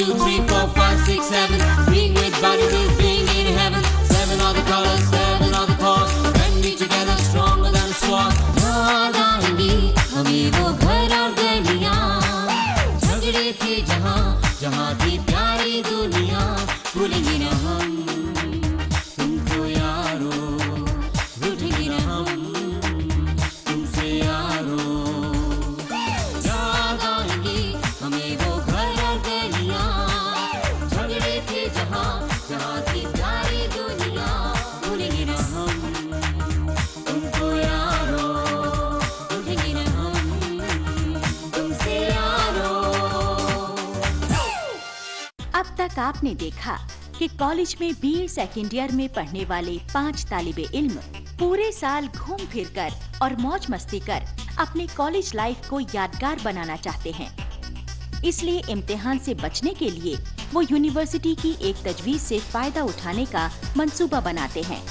2, 3, 4, 5, 6, 7. Being with buddies is being in heaven. 7 are the colors, 7 are the cause. When we together stronger than a squad. याद आएंगी हमें वो घर और गलियां, झगड़े थे जहाँ जहाँ थी प्यारी दुनिया, भूलेंगे न हम तुमको यारो, रूठेंगे न हम तुमसे यारो। याद आएंगी हमें वो घर और गलियां, झगड़े थे जहाँ जहाँ थी प्यारी दुनिया, भूलेंगे न हम तुमको यारो, रूठेंगे न हम तुमसे यारो। अब तक आपने देखा कि कॉलेज में बीए सेकेंड ईयर में पढ़ने वाले 5 तालिबे इल्म पूरे साल घूम फिर कर और मौज मस्ती कर अपने कॉलेज लाइफ को यादगार बनाना चाहते हैं। इसलिए इम्तिहान से बचने के लिए वो यूनिवर्सिटी की एक तजवीज से फायदा उठाने का मंसूबा बनाते हैं,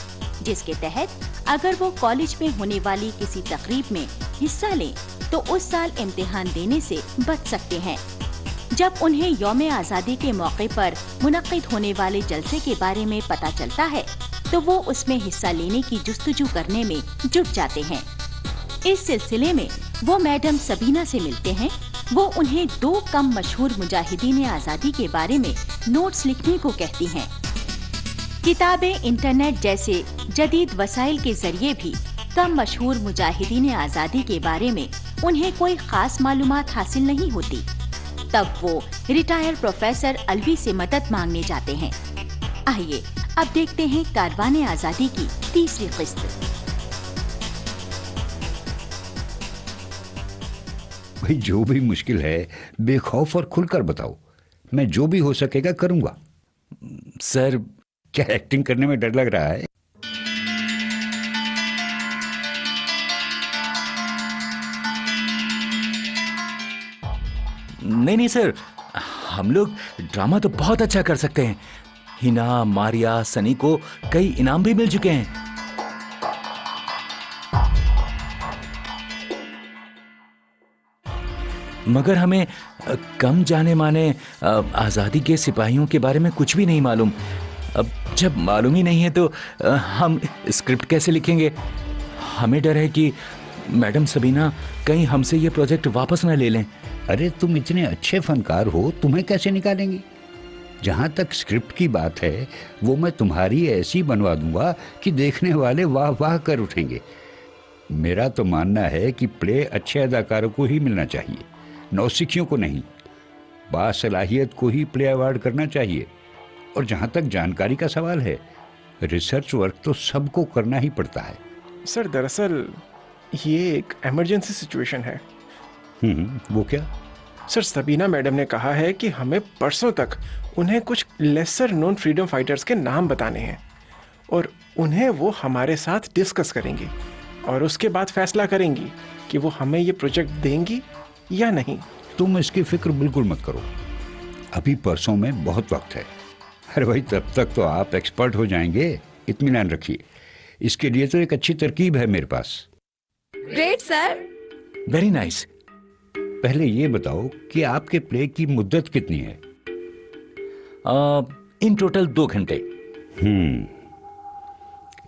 जिसके तहत अगर वो कॉलेज में होने वाली किसी तकरीब में हिस्सा लें तो उस साल इम्तिहान देने से बच सकते हैं। जब उन्हें यौम आज़ादी के मौके पर मुनक्किद होने वाले जलसे के बारे में पता चलता है तो वो उसमें हिस्सा लेने की जुस्तजू करने में जुट जाते हैं। इस सिलसिले में वो मैडम सबीना से मिलते हैं। वो उन्हें 2 कम मशहूर मुजाहिदीन आज़ादी के बारे में नोट्स लिखने को कहती हैं। किताबें, इंटरनेट जैसे जदीद वसाइल के जरिए भी कम मशहूर मुजाहिदीन आज़ादी के बारे में उन्हें कोई खास मालूमात हासिल नहीं होती। तब वो रिटायर्ड प्रोफेसर अलवी से मदद मांगने जाते हैं। आइए अब देखते हैं कारवाने आज़ादी की तीसरी किस्त। भाई जो भी मुश्किल है बेखौफ और खुलकर बताओ, मैं जो भी हो सकेगा करूंगा। सर, क्या एक्टिंग करने में डर लग रहा है? नहीं सर, हम लोग ड्रामा तो बहुत अच्छा कर सकते हैं। हिना, मारिया, सनी को कई इनाम भी मिल चुके हैं। मगर हमें कम जाने माने आज़ादी के सिपाहियों के बारे में कुछ भी नहीं मालूम। अब जब मालूम ही नहीं है तो हम स्क्रिप्ट कैसे लिखेंगे? हमें डर है कि मैडम सबीना कहीं हमसे ये प्रोजेक्ट वापस न ले लें। अरे तुम इतने अच्छे फनकार हो, तुम्हें कैसे निकालेंगे? जहाँ तक स्क्रिप्ट की बात है वो मैं तुम्हारी ऐसी बनवा दूंगा कि देखने वाले वाह वाह कर उठेंगे। मेरा तो मानना है कि प्ले अच्छे अदाकारों को ही मिलना चाहिए, नौसिखियों को नहीं। बासलाहियत को ही प्ले अवार्ड करना चाहिए। और जहाँ तक जानकारी का सवाल है, रिसर्च वर्क तो सबको करना ही पड़ता है। सर दरअसल ये एक इमरजेंसी सिचुएशन है। वो क्या? सर सबीना मैडम ने कहा है कि हमें परसों तक उन्हें कुछ लेसर नोन फ्रीडम फाइटर्स के नाम बताने हैं और उन्हें वो हमारे साथ डिस्कस करेंगी और उसके बाद फैसला करेंगी कि वो हमें ये प्रोजेक्ट देंगी या नहीं। तुम इसकी फिक्र बिल्कुल मत करो, अभी परसों में बहुत वक्त है। अरे भाई तब तक तो आप एक्सपर्ट हो जाएंगे, इत्मीनान रखिए। इसके लिए तो एक अच्छी तरकीब है मेरे पास। Great sir. Very nice. पहले ये बताओ कि आपके प्ले की मुद्दत कितनी है? इन टोटल 2 घंटे।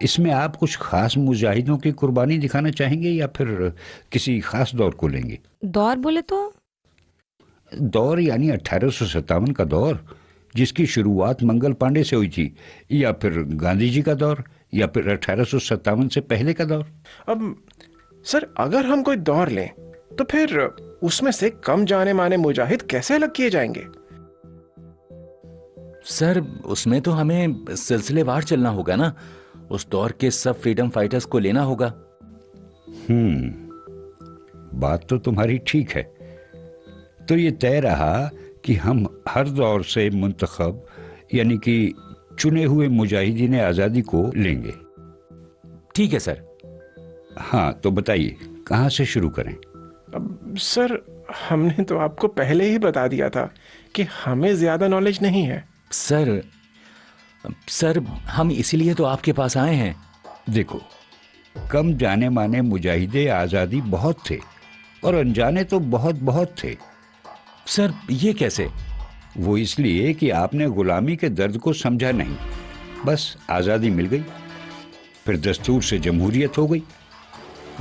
इसमें आप कुछ खास मुजाहिदों की कुर्बानी दिखाना चाहेंगे या फिर किसी खास दौर को लेंगे? दौर बोले तो? दौर यानी 1857 का दौर, जिसकी शुरुआत मंगल पांडे से हुई थी, या फिर गांधी जी का दौर, या फिर 1857 से पहले का दौर। अब सर अगर हम कोई दौर लें तो फिर उसमें से कम जाने माने मुजाहिद कैसे अलग किए जाएंगे? सर उसमें तो हमें सिलसिलेवार चलना होगा ना। उस दौर के सब फ्रीडम फाइटर्स को लेना होगा। बात तो तुम्हारी ठीक है। तो ये तय रहा कि हम हर दौर से मुंतखब यानी कि चुने हुए मुजाहिदीन आज़ादी को लेंगे। ठीक है सर। हाँ तो बताइए कहाँ से शुरू करें? अब सर हमने तो आपको पहले ही बता दिया था कि हमें ज्यादा नॉलेज नहीं है। सर हम इसीलिए तो आपके पास आए हैं। देखो, कम जाने माने मुजाहिदे आज़ादी बहुत थे और अनजाने तो बहुत बहुत थे। सर ये कैसे? वो इसलिए कि आपने गुलामी के दर्द को समझा नहीं। बस आज़ादी मिल गई, फिर दस्तूर से जमहूरियत हो गई।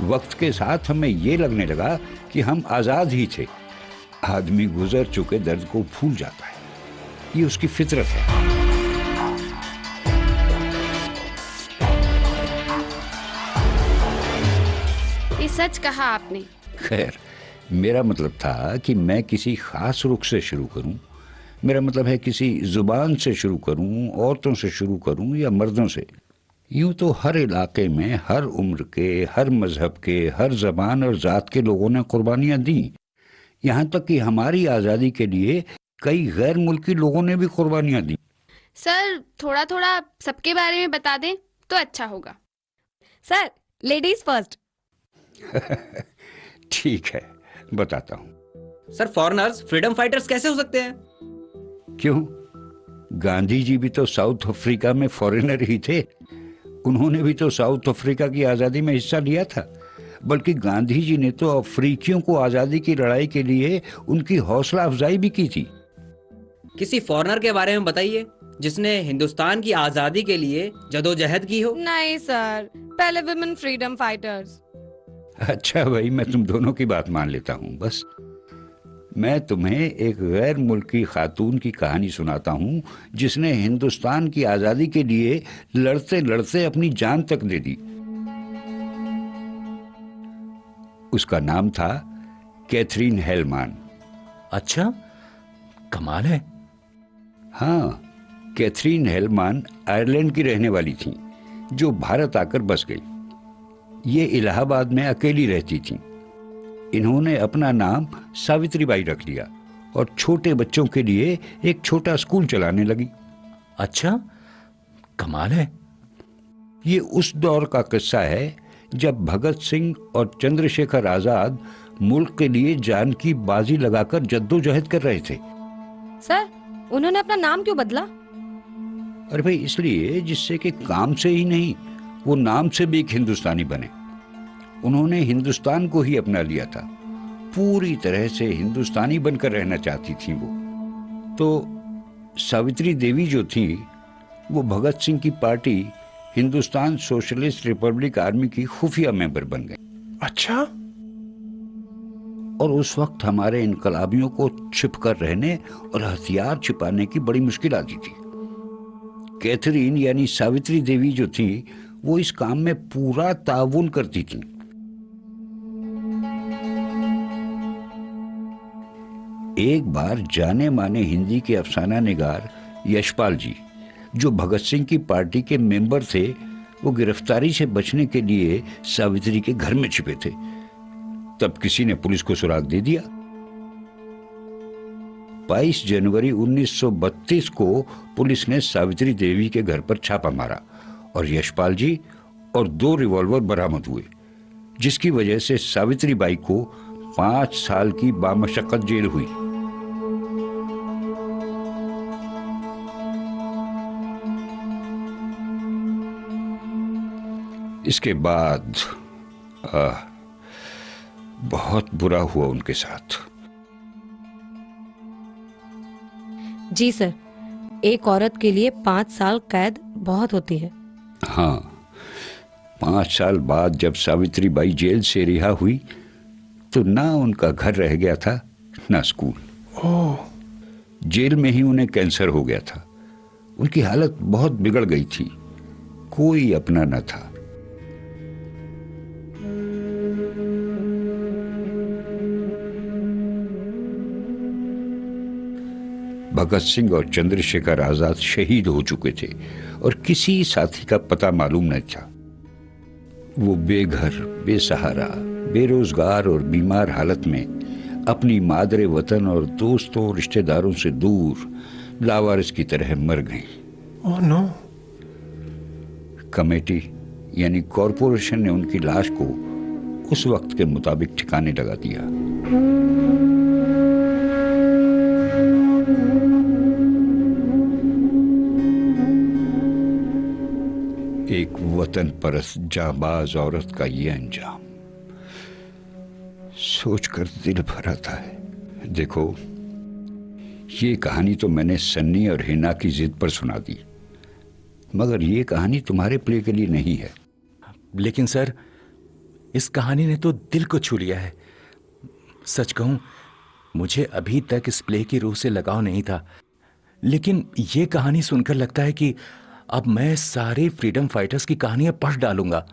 वक्त के साथ हमें ये लगने लगा कि हम आज़ाद ही थे। आदमी गुजर चुके दर्द को भूल जाता है, ये उसकी फितरत है। ये सच कहा आपने। खैर, मेरा मतलब था कि मैं किसी खास रुख से शुरू करूं। मेरा मतलब है किसी जुबान से शुरू करूं, औरतों से शुरू करूं या मर्दों से। यूं तो हर इलाके में हर उम्र के, हर मजहब के, हर जबान और जात के लोगों ने कुर्बानियां दी। यहाँ तक कि हमारी आज़ादी के लिए कई गैर मुल्की लोगों ने भी कुर्बानियां दी। सर थोड़ा थोड़ा सबके बारे में बता दें तो अच्छा होगा। Sir ladies first. ठीक है, बताता हूँ। सर फॉरेनर्स फ्रीडम फाइटर्स कैसे हो सकते हैं? क्यों? गांधी जी भी तो साउथ अफ्रीका में फॉरेनर ही थे। उन्होंने भी तो साउथ अफ्रीका की आज़ादी में हिस्सा लिया था। बल्कि गांधी जी ने तो अफ्रीकियों को आज़ादी की लड़ाई के लिए उनकी हौसला अफजाई भी की थी। किसी फॉरेनर के बारे में बताइए जिसने हिंदुस्तान की आज़ादी के लिए जदोजहद की हो। नहीं सर, पहले विमेन फ्रीडम फाइटर्स। अच्छा भाई, मैं तुम दोनों की बात मान लेता हूँ। बस मैं तुम्हें एक गैर मुल्की खातून की कहानी सुनाता हूँ जिसने हिंदुस्तान की आज़ादी के लिए लड़ते लड़ते अपनी जान तक दे दी। उसका नाम था कैथरीन हेलमान। अच्छा, कमाल है। हाँ, कैथरीन हेलमान आयरलैंड की रहने वाली थी जो भारत आकर बस गई। ये इलाहाबाद में अकेली रहती थी। इन्होंने अपना नाम सावित्रीबाई रख लिया और छोटे बच्चों के लिए एक छोटा स्कूल चलाने लगी। अच्छा, कमाल है। ये उस दौर का किस्सा है जब भगत सिंह और चंद्रशेखर आजाद मुल्क के लिए जान की बाजी लगाकर जद्दोजहद कर रहे थे। सर उन्होंने अपना नाम क्यों बदला? अरे भाई, इसलिए जिससे कि काम से ही नहीं, वो नाम से भी एक हिंदुस्तानी बने। उन्होंने हिंदुस्तान को ही अपना लिया था। पूरी तरह से हिंदुस्तानी बनकर रहना चाहती थी वो। तो सावित्री देवी जो थी, वो भगत सिंह की party Hindustan socialist Republic army की खुफिया मेंबर बन गई। अच्छा। और उस वक्त हमारे इनकलाबियों को छिपकर रहने और हथियार छिपाने की बड़ी मुश्किल आती थी। कैथरीन यानी सावित्री देवी जो थी, वो इस काम में पूरा ताउन करती थी। एक बार जाने माने हिंदी के अफसाना निगार यशपाल जी, जो भगत सिंह की पार्टी के मेंबर थे, वो गिरफ्तारी से बचने के लिए सावित्री के घर में छिपे थे। तब किसी ने पुलिस को सुराग दे दिया। 22 जनवरी 1932 को पुलिस ने सावित्री देवी के घर पर छापा मारा और यशपाल जी और 2 रिवॉल्वर बरामद हुए, जिसकी वजह से सावित्री बाई को 5 साल की बामशक्कत जेल हुई। इसके बाद बहुत बुरा हुआ उनके साथ। जी सर, एक औरत के लिए 5 साल कैद बहुत होती है। हाँ, 5 साल बाद जब सावित्री बाई जेल से रिहा हुई तो ना उनका घर रह गया था, ना स्कूल। ओह। जेल में ही उन्हें कैंसर हो गया था। उनकी हालत बहुत बिगड़ गई थी। कोई अपना न था। भगत सिंह और चंद्रशेखर आजाद शहीद हो चुके थे और किसी साथी का पता मालूम नहीं था। वो बेघर, बेसहारा, बेरोजगार और बीमार हालत में अपनी मादरे वतन और दोस्तों रिश्तेदारों से दूर लावारिस की तरह मर गई। Oh no. कमेटी यानी कॉरपोरेशन ने उनकी लाश को उस वक्त के मुताबिक ठिकाने लगा दिया। एक वतन परस्त जाबाज औरत का ये अंजाम सोचकर दिल भर आता है। देखो, ये कहानी तो मैंने सन्नी और हिना की जिद पर सुना दी, मगर ये कहानी तुम्हारे प्ले के लिए नहीं है। लेकिन सर, इस कहानी ने तो दिल को छू लिया है। सच कहूं, मुझे अभी तक इस प्ले की रूह से लगाव नहीं था, लेकिन ये कहानी सुनकर लगता है कि अब मैं सारे फ्रीडम फाइटर्स की कहानियां पढ़ डालूंगा।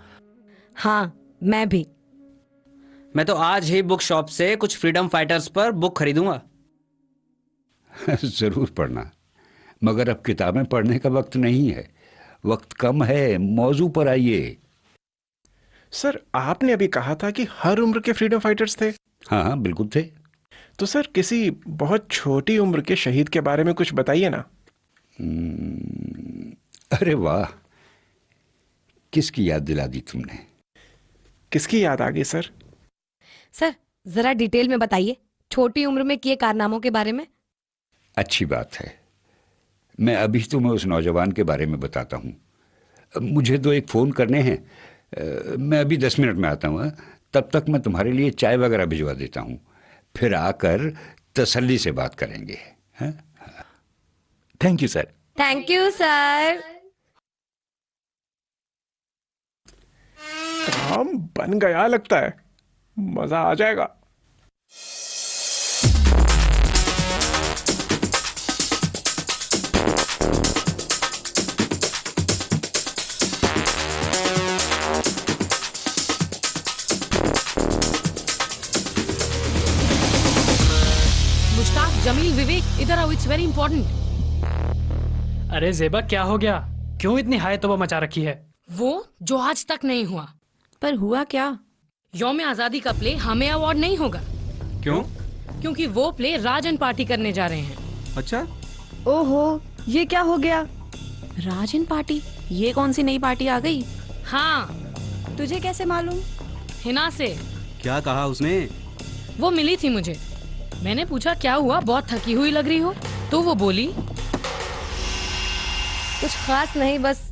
हाँ, मैं भी। मैं तो आज ही बुक शॉप से कुछ फ्रीडम फाइटर्स पर बुक खरीदूंगा। जरूर पढ़ना, मगर अब किताबें पढ़ने का वक्त नहीं है, वक्त कम है, मौजू पर आइए। सर, आपने अभी कहा था कि हर उम्र के फ्रीडम फाइटर्स थे। हाँ हाँ, बिल्कुल थे। तो सर, किसी बहुत छोटी उम्र के शहीद के बारे में कुछ बताइए ना। अरे वाह, किसकी याद दिला दी तुमने। किसकी याद आ गई सर? सर, जरा डिटेल में बताइए छोटी उम्र में किए कारनामों के बारे में। अच्छी बात है, मैं अभी तुम्हें उस नौजवान के बारे में बताता हूँ। मुझे तो एक फ़ोन करने हैं, मैं अभी 10 मिनट में आता हूँ। तब तक मैं तुम्हारे लिए चाय वगैरह भिजवा देता हूँ, फिर आकर तसल्ली से बात करेंगे। Thank you sir. Thank you sir. काम बन गया लगता है, मजा आ जाएगा। मुश्ताक, जमील, विवेक, इधर आओ, इट्स वेरी इंपॉर्टेंट। अरे जेबा, क्या हो गया? क्यों इतनी हाय तौबा मचा रखी है? वो जो आज तक नहीं हुआ। पर हुआ क्या? यौम आजादी का प्ले हमें अवार्ड नहीं होगा। क्यों? क्योंकि वो प्ले राजन पार्टी करने जा रहे हैं। अच्छा? ओहो, ये क्या हो गया? राजन पार्टी? ये कौन सी नई पार्टी आ गई? हाँ। तुझे कैसे मालूम? हिना से। क्या कहा उसने? वो मिली थी मुझे, मैंने पूछा क्या हुआ, बहुत थकी हुई लग रही हो, तो वो बोली कुछ खास नहीं, बस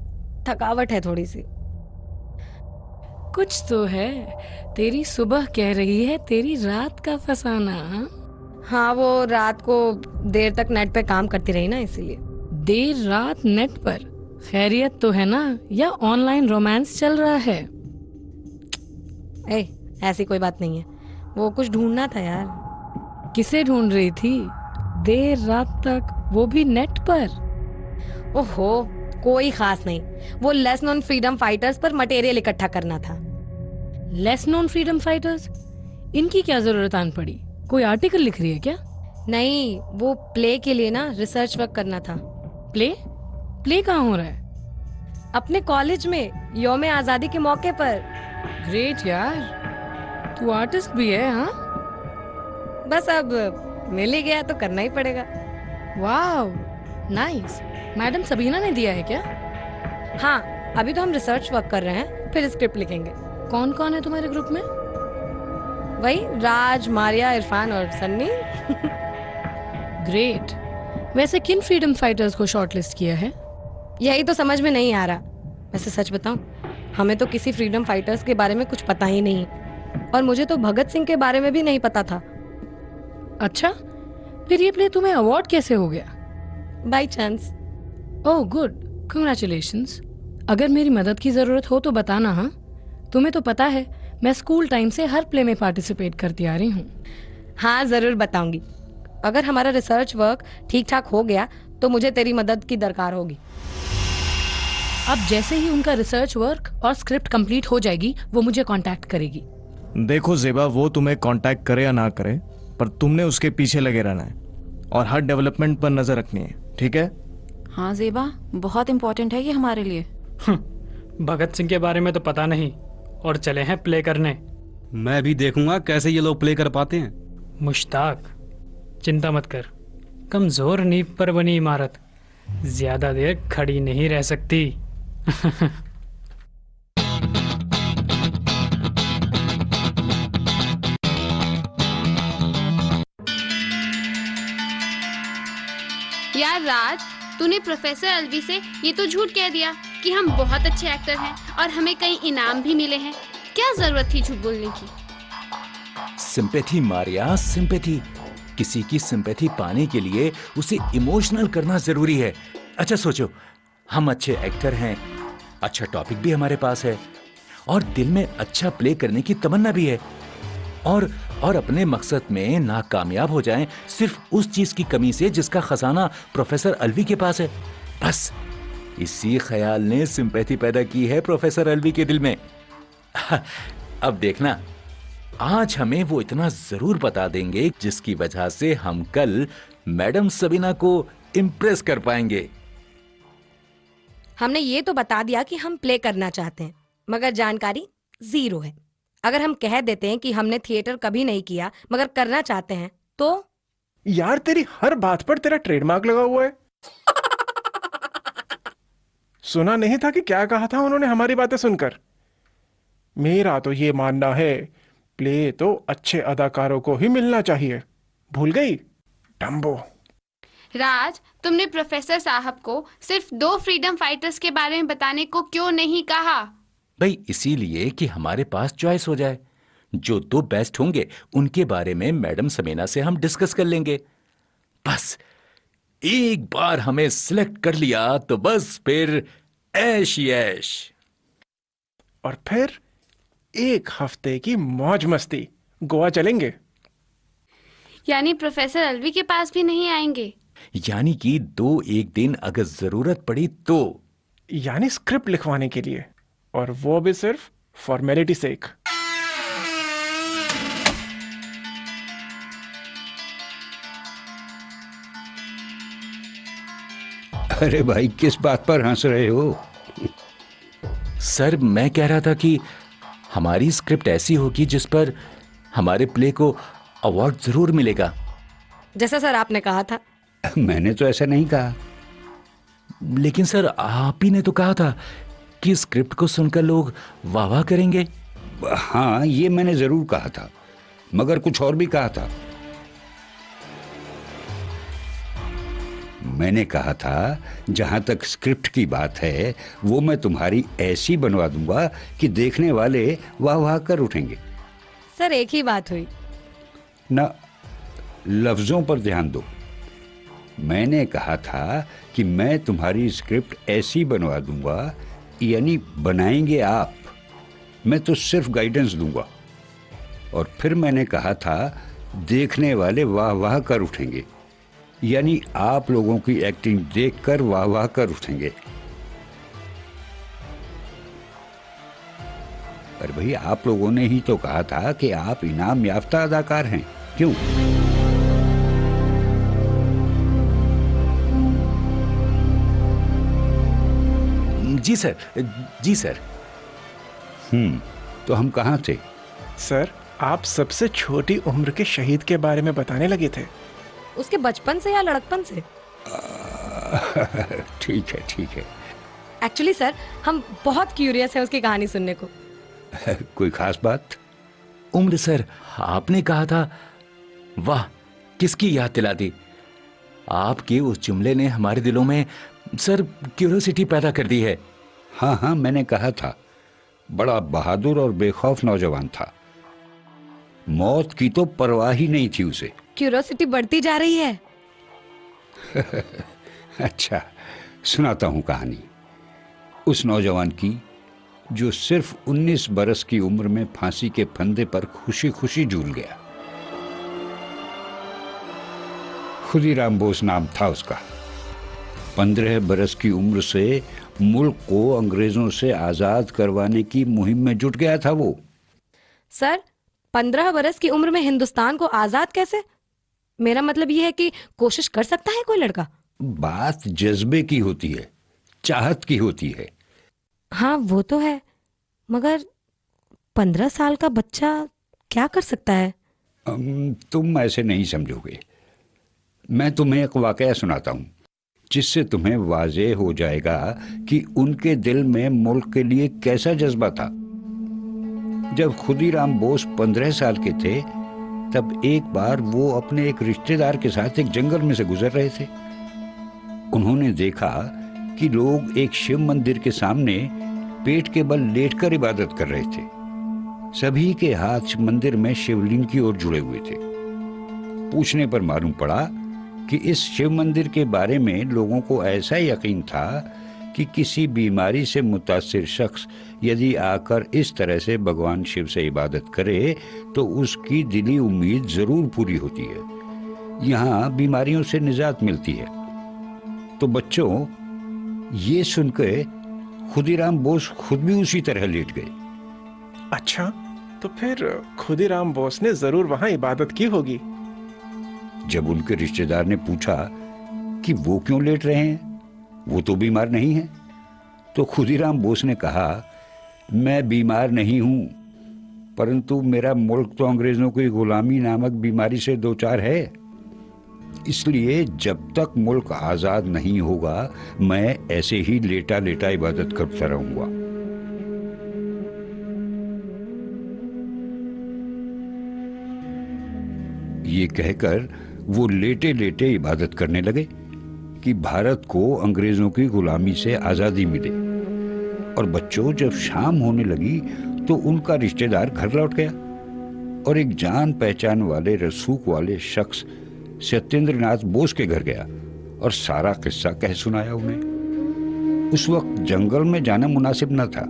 थकावट है थोड़ी सी। कुछ तो है। तेरी सुबह कह रही है तेरी रात का फसाना। हाँ, वो रात को देर तक नेट पे काम करती रही ना, इसीलिए। देर रात नेट पर? खैरियत तो है ना, या ऑनलाइन रोमांस चल रहा है? ऐसी कोई बात नहीं है, वो कुछ ढूंढना था यार। किसे ढूंढ रही थी देर रात तक, वो भी नेट पर? ओहो, कोई खास नहीं, वो लेस नोन फ्रीडम फाइटर्स पर मटेरियल इकट्ठा करना था। Less known freedom fighters? इनकी क्या जरूरत आन पड़ी? कोई आर्टिकल लिख रही है क्या? नहीं, वो प्ले के लिए ना रिसर्च वर्क करना था। प्ले? प्ले कहाँ हो रहा है? अपने कॉलेज में यौम आजादी के मौके पर। ग्रेट यार, तू आर्टिस्ट भी है? हाँ, बस अब मिल ही गया तो करना ही पड़ेगा। वाव, नाइस। मैडम सबीना ने दिया है क्या? हाँ, अभी तो हम रिसर्च वर्क कर रहे हैं, फिर स्क्रिप्ट लिखेंगे। कौन कौन है तुम्हारे ग्रुप में? वही राज, मारिया, इरफान और सन्नी। ग्रेट। वैसे किन फ्रीडम फाइटर्स को शॉर्टलिस्ट किया है? यही तो समझ में नहीं आ रहा। वैसे सच बताऊं, हमें तो किसी फ्रीडम फाइटर्स के बारे में कुछ पता ही नहीं, और मुझे तो भगत सिंह के बारे में भी नहीं पता था। अच्छा, फिर ये प्ले तुम्हें अवार्ड कैसे हो गया? By chance. Oh good, congratulations. अगर मेरी मदद की जरूरत हो तो बताना। हाँ, तुम्हें तो पता है मैं स्कूल टाइम से हर प्ले में पार्टिसिपेट करती आ रही हूँ। हाँ, जरूर बताऊंगी। अगर हमारा रिसर्च वर्क ठीक ठाक हो गया तो मुझे तेरी मदद की दरकार होगी। अब जैसे ही उनका रिसर्च वर्क और स्क्रिप्ट कंप्लीट हो जाएगी, वो मुझे कांटेक्ट करेगी। देखो जेबा, वो तुम्हें कांटेक्ट करे या ना करे, पर तुमने उसके पीछे लगे रहना है और हर डेवलपमेंट पर नजर रखनी है, ठीक है? हाँ जेबा, बहुत इम्पोर्टेंट है ये हमारे लिए। भगत सिंह के बारे में तो पता नहीं, और चले हैं प्ले करने। मैं भी देखूंगा कैसे ये लोग प्ले कर पाते हैं। मुश्ताक, चिंता मत कर, कमजोर नींव पर बनी इमारत ज्यादा देर खड़ी नहीं रह सकती। यार राज, तूने प्रोफेसर अलवी से ये तो झूठ कह दिया कि हम बहुत अच्छे एक्टर हैं और हमें कई इनाम भी मिले हैं। क्या जरूरत थी झूठ बोलने की? Sympathy Maria, sympathy. किसी की सिंपैथी पाने के लिए उसे इमोशनल करना जरूरी है। अच्छा सोचो, हम अच्छे एक्टर हैं, अच्छा टॉपिक भी हमारे पास है और दिल में अच्छा प्ले करने की तमन्ना भी है, और अपने मकसद में नाकामयाब हो जाएं सिर्फ उस चीज की कमी से जिसका खजाना प्रोफेसर अलवी के पास है। बस इसी ख्याल ने सिंपैथी पैदा की है प्रोफेसर अलवी के दिल में। अब देखना, आज हमें वो इतना जरूर बता देंगे जिसकी वजह से हम कल मैडम सबीना को इम्प्रेस कर पाएंगे। हमने ये तो बता दिया कि हम प्ले करना चाहते हैं, मगर जानकारी जीरो है। अगर हम कह देते हैं कि हमने थिएटर कभी नहीं किया मगर करना चाहते हैं तो? यार तेरी हर बात पर तेरा ट्रेडमार्क लगा हुआ है। सुना नहीं था कि क्या कहा था उन्होंने हमारी बातें सुनकर? मेरा तो ये मानना है प्ले तो अच्छे अदाकारों को ही मिलना चाहिए। भूल गई डम्बो। राज, तुमने प्रोफेसर साहब को सिर्फ 2 फ्रीडम फाइटर्स के बारे में बताने को क्यों नहीं कहा? भाई इसीलिए कि हमारे पास चॉइस हो जाए। जो 2 बेस्ट होंगे उनके बारे में मैडम सबीना से हम डिस्कस कर लेंगे। बस एक बार हमें सिलेक्ट कर लिया तो बस फिर ऐश ही ऐश। और फिर 1 हफ्ते की मौज मस्ती। गोवा चलेंगे। यानी प्रोफेसर अलवी के पास भी नहीं आएंगे? यानी कि 2-1 दिन अगर जरूरत पड़ी तो। यानी स्क्रिप्ट लिखवाने के लिए, और वो भी सिर्फ फॉर्मेलिटी सेक। अरे भाई, किस बात पर हंस रहे हो? सर मैं कह रहा था कि हमारी स्क्रिप्ट ऐसी होगी जिस पर हमारे प्ले को अवार्ड जरूर मिलेगा। जैसा सर आपने कहा था। मैंने तो ऐसा नहीं कहा। लेकिन सर आप ही ने तो कहा था कि स्क्रिप्ट को सुनकर लोग वाह वाह करेंगे। हाँ, ये मैंने जरूर कहा था, मगर कुछ और भी कहा था। मैंने कहा था जहां तक स्क्रिप्ट की बात है वो मैं तुम्हारी ऐसी बनवा दूंगा कि देखने वाले वाह वाह कर उठेंगे। सर एक ही बात हुई ना, लफ्जों पर ध्यान दो। मैंने कहा था कि मैं तुम्हारी स्क्रिप्ट ऐसी बनवा दूंगा, यानी बनाएंगे आप, मैं तो सिर्फ गाइडेंस दूंगा। और फिर मैंने कहा था देखने वाले वाह वाह कर उठेंगे, यानी आप लोगों की एक्टिंग देखकर वाह वाह कर उठेंगे। पर भाई, आप लोगों ने ही तो कहा था कि आप इनाम याफ्ता अदाकार हैं, क्यों? जी सर, जी सर। तो हम कहाँ थे? सर, आप सबसे छोटी उम्र के शहीद के बारे में बताने लगे थे। उसके बचपन से या लड़कपन से? ठीक है, ठीक है। एक्चुअली सर, हम बहुत क्यूरियस हैं उसकी कहानी सुनने को। कोई खास बात? उम्र सर, आपने कहा था वाह, किसकी याद दिला दी। आपके उस जुमले ने हमारे दिलों में सर क्यूरियोसिटी पैदा कर दी है। हाँ हाँ, मैंने कहा था बड़ा बहादुर और बेखौफ नौजवान था। मौत की तो परवाह ही नहीं थी उसे। क्यूरियोसिटी बढ़ती जा रही है। अच्छा, सुनाता हूं कहानी उस नौजवान की जो सिर्फ 19 बरस की उम्र में फांसी के फंदे पर खुशी खुशी झूल गया। खुदीराम बोस नाम था उसका। 15 बरस की उम्र से मुल्क को अंग्रेजों से आजाद करवाने की मुहिम में जुट गया था वो। सर, 15 बरस की उम्र में हिंदुस्तान को आजाद कैसे? मेरा मतलब यह है कि कोशिश कर सकता है कोई लड़का? बात जज्बे की होती है, चाहत की होती है। हाँ वो तो है, मगर 15 साल का बच्चा क्या कर सकता है? तुम ऐसे नहीं समझोगे। मैं तुम्हें एक वाकया सुनाता हूं जिससे तुम्हें वाज़ेह हो जाएगा कि उनके दिल में मुल्क के लिए कैसा जज्बा था। जब खुदीराम बोस 15 साल के थे तब एक बार वो अपने एक रिश्तेदार के साथ एक जंगल में से गुजर रहे थे। उन्होंने देखा कि लोग एक शिव मंदिर के सामने पेट के बल लेटकर इबादत कर रहे थे। सभी के हाथ मंदिर में शिवलिंग की ओर जुड़े हुए थे। पूछने पर मालूम पड़ा कि इस शिव मंदिर के बारे में लोगों को ऐसा यकीन था कि किसी बीमारी से मुतासिर शख्स यदि आकर इस तरह से भगवान शिव से इबादत करे तो उसकी दिली उम्मीद जरूर पूरी होती है। यहाँ बीमारियों से निजात मिलती है। तो बच्चों, ये सुनकर खुदीराम बोस खुद भी उसी तरह लेट गए। अच्छा, तो फिर खुदीराम बोस ने जरूर वहां इबादत की होगी। जब उनके रिश्तेदार ने पूछा कि वो क्यों लेट रहे हैं, वो तो बीमार नहीं है, तो खुदीराम बोस ने कहा, मैं बीमार नहीं हूं, परंतु मेरा मुल्क तो अंग्रेजों की गुलामी नामक बीमारी से दो चार है। इसलिए जब तक मुल्क आजाद नहीं होगा मैं ऐसे ही लेटा लेटा इबादत करता रहूंगा। ये कहकर वो लेटे लेटे इबादत करने लगे कि भारत को अंग्रेजों की गुलामी से आजादी मिले। और बच्चों, जब शाम होने लगी तो उनका रिश्तेदार घर लौट गया और एक जान पहचान वाले रसूख वाले शख्स सत्येंद्र नाथ बोस के घर गया और सारा किस्सा कह सुनाया उन्हें। उस वक्त जंगल में जाना मुनासिब न था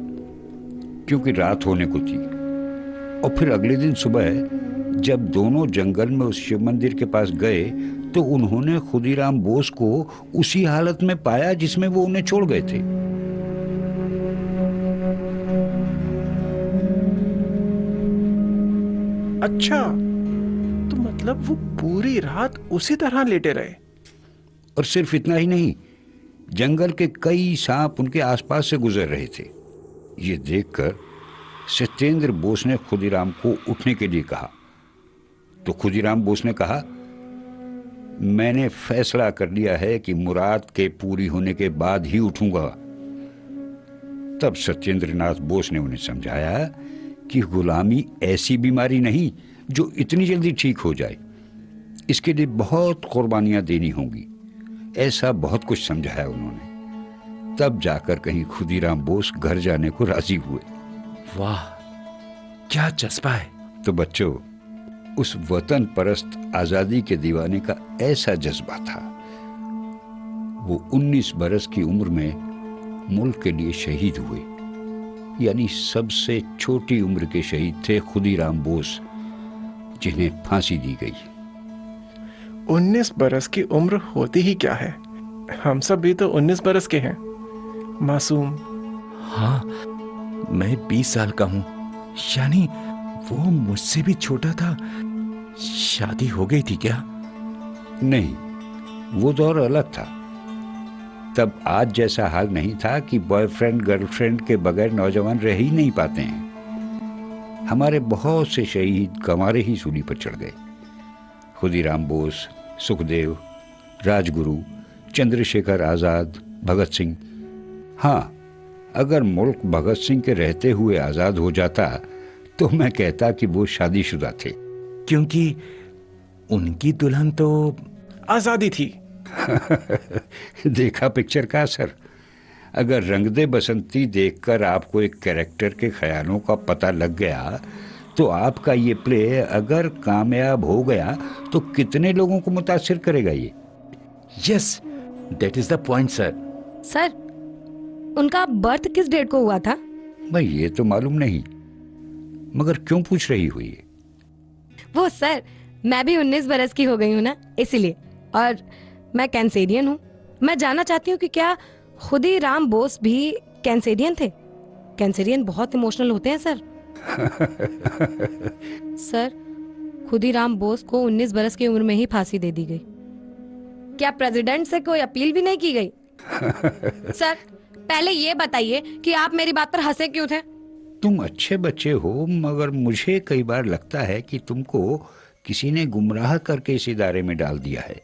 क्योंकि रात होने को थी। और फिर अगले दिन सुबह जब दोनों जंगल में उस शिव मंदिर के पास गए तो उन्होंने खुदीराम बोस को उसी हालत में पाया जिसमें वो उन्हें छोड़ गए थे। अच्छा, तो मतलब वो पूरी रात उसी तरह लेटे रहे। और सिर्फ इतना ही नहीं, जंगल के कई सांप उनके आसपास से गुजर रहे थे। ये देखकर सत्येंद्र बोस ने खुदीराम को उठने के लिए कहा तो खुदीराम बोस ने कहा, मैंने फैसला कर लिया है कि मुराद के पूरी होने के बाद ही उठूंगा। तब सत्येंद्र नाथ बोस ने उन्हें समझाया कि गुलामी ऐसी बीमारी नहीं जो इतनी जल्दी ठीक हो जाए, इसके लिए बहुत कुर्बानियां देनी होंगी। ऐसा बहुत कुछ समझाया उन्होंने। तब जाकर कहीं खुदीराम बोस घर जाने को राजी हुए। वाह, क्या जज्बा है। तो बच्चों, उस वतन परस्त आजादी के दीवाने का ऐसा जज्बा था। वो 19 बरस की उम्र में मुल्क के लिए शहीद हुए, यानी सबसे छोटी उम्र के शहीद थे खुदीराम बोस, जिन्हें फांसी दी गई। 19 बरस की उम्र होती ही क्या है, हम सब भी तो 19 बरस के हैं, मासूम। हाँ, मैं 20 साल का हूं, यानी वो मुझसे भी छोटा था। शादी हो गई थी क्या? नहीं, वो दौर अलग था। तब आज जैसा हाल नहीं था कि बॉयफ्रेंड गर्लफ्रेंड के बगैर नौजवान रह ही नहीं पाते हैं। हमारे बहुत से शहीद कमारे ही सूली पर चढ़ गए। खुदीराम बोस, सुखदेव, राजगुरु, चंद्रशेखर आजाद, भगत सिंह। हाँ, अगर मुल्क भगत सिंह के रहते हुए आजाद हो जाता तो मैं कहता कि वो शादीशुदा थे, क्योंकि उनकी दुल्हन तो आजादी थी। देखा पिक्चर का असर। अगर रंग दे बसंती देखकर आपको एक कैरेक्टर के ख्यालों का पता लग गया तो आपका ये प्ले अगर कामयाब हो गया तो कितने लोगों को मुतासिर करेगा ये। Yes, that is the point sir. Sir, उनका बर्थ किस डेट को हुआ था? भाई ये तो मालूम नहीं, मगर क्यों पूछ रही हुई है? वो सर, मैं भी 19 बरस की हो गई हूँ ना, इसीलिए। और मैं कैंसेरियन हूँ। मैं जानना चाहती हूँ कि क्या खुदीराम बोस भी कैंसेरियन थे? कैंसेरियन बहुत इमोशनल होते हैं सर। सर, खुदीराम बोस को 19 बरस की उम्र में ही फांसी दे दी गई। क्या प्रेसिडेंट से कोई अपील भी नहीं की गई? सर, पहले ये बताइए कि आप मेरी बात पर हंसे क्यों थे? तुम अच्छे बच्चे हो, मगर मुझे कई बार लगता है कि तुमको किसी ने गुमराह करके इस इदारे में डाल दिया है।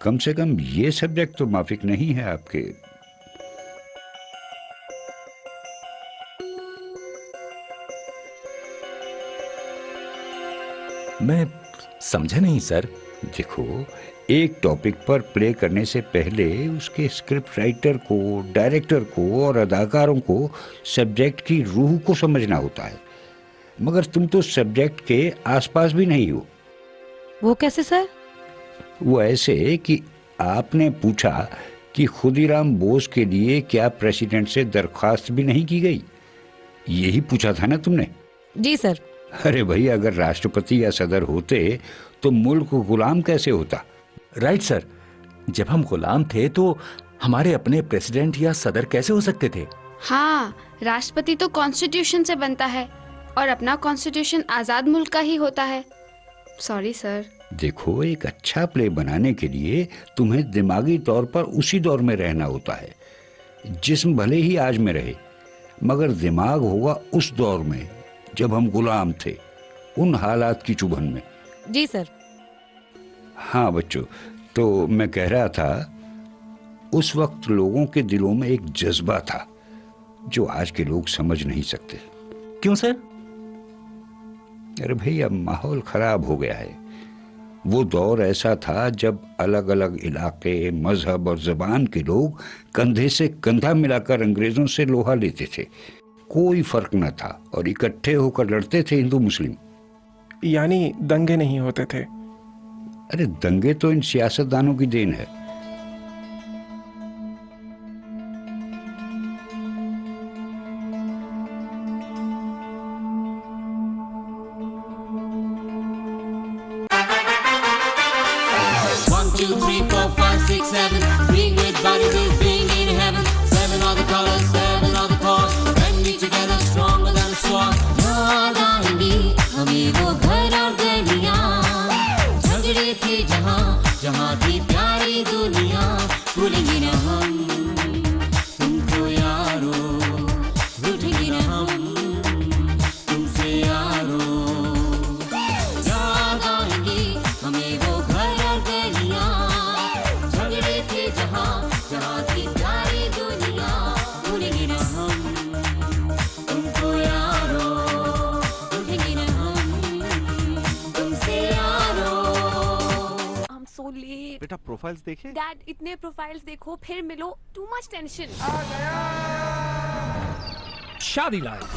कम से कम ये सब्जेक्ट तो माफिक नहीं है आपके। मैं समझा नहीं सर। देखो, एक टॉपिक पर प्ले करने से पहले उसके स्क्रिप्ट राइटर को, डायरेक्टर को और अदाकारों को सब्जेक्ट की रूह को समझना होता है, मगर तुम तो सब्जेक्ट के आसपास भी नहीं हो। वो कैसे सर? वो ऐसे कि आपने पूछा कि खुदीराम बोस के लिए क्या प्रेसिडेंट से दरख्वास्त भी नहीं की गई, यही पूछा था ना तुमने? जी सर। अरे भाई, अगर राष्ट्रपति या सदर होते तो मुल्क गुलाम कैसे होता? राइट सर, जब हम गुलाम थे तो हमारे अपने प्रेसिडेंट या सदर कैसे हो सकते थे? हाँ, राष्ट्रपति तो कॉन्स्टिट्यूशन से बनता है और अपना कॉन्स्टिट्यूशन आजाद मुल्क का ही होता है। Sorry sir. देखो, एक अच्छा प्ले बनाने के लिए तुम्हें दिमागी तौर पर उसी दौर में रहना होता है। जिस्म भले ही आज में रहे, मगर दिमाग होगा उस दौर में जब हम गुलाम थे, उन हालात की चुभन में। जी सर। हाँ बच्चों, तो मैं कह रहा था, उस वक्त लोगों के दिलों में एक जज्बा था जो आज के लोग समझ नहीं सकते। क्यों सर? अरे भाई, अब माहौल खराब हो गया है। वो दौर ऐसा था जब अलग अलग इलाके, मजहब और जबान के लोग कंधे से कंधा मिलाकर अंग्रेजों से लोहा लेते थे। कोई फर्क न था और इकट्ठे होकर लड़ते थे हिंदू मुस्लिम। यानी दंगे नहीं होते थे? अरे दंगे तो इन सियासतदानों की देन है। Being with bodies is being in heaven. Seven are the colors, seven are the cause. When we together stronger than a sword. याद आएंगी हमें वो घर और गलियां, झगड़े थे जहाँ जहाँ थी प्यारी दुनिया। भूलेंगे न हम तुमको यारो, रूठेंगे न हम तुमसे यारो। याद आएंगी हमें वो घर और गलियां, जहाँ थी प्यारी दुनिया। भूलेंगे न हम तुमको यारो, भूलेंगे न हम तुमसे यारो। I'm so late. बेटा प्रोफाइल्स देखे? डैड, इतने प्रोफाइल्स देखो फिर मिलो, टू मच टेंशन। शादी लाइफ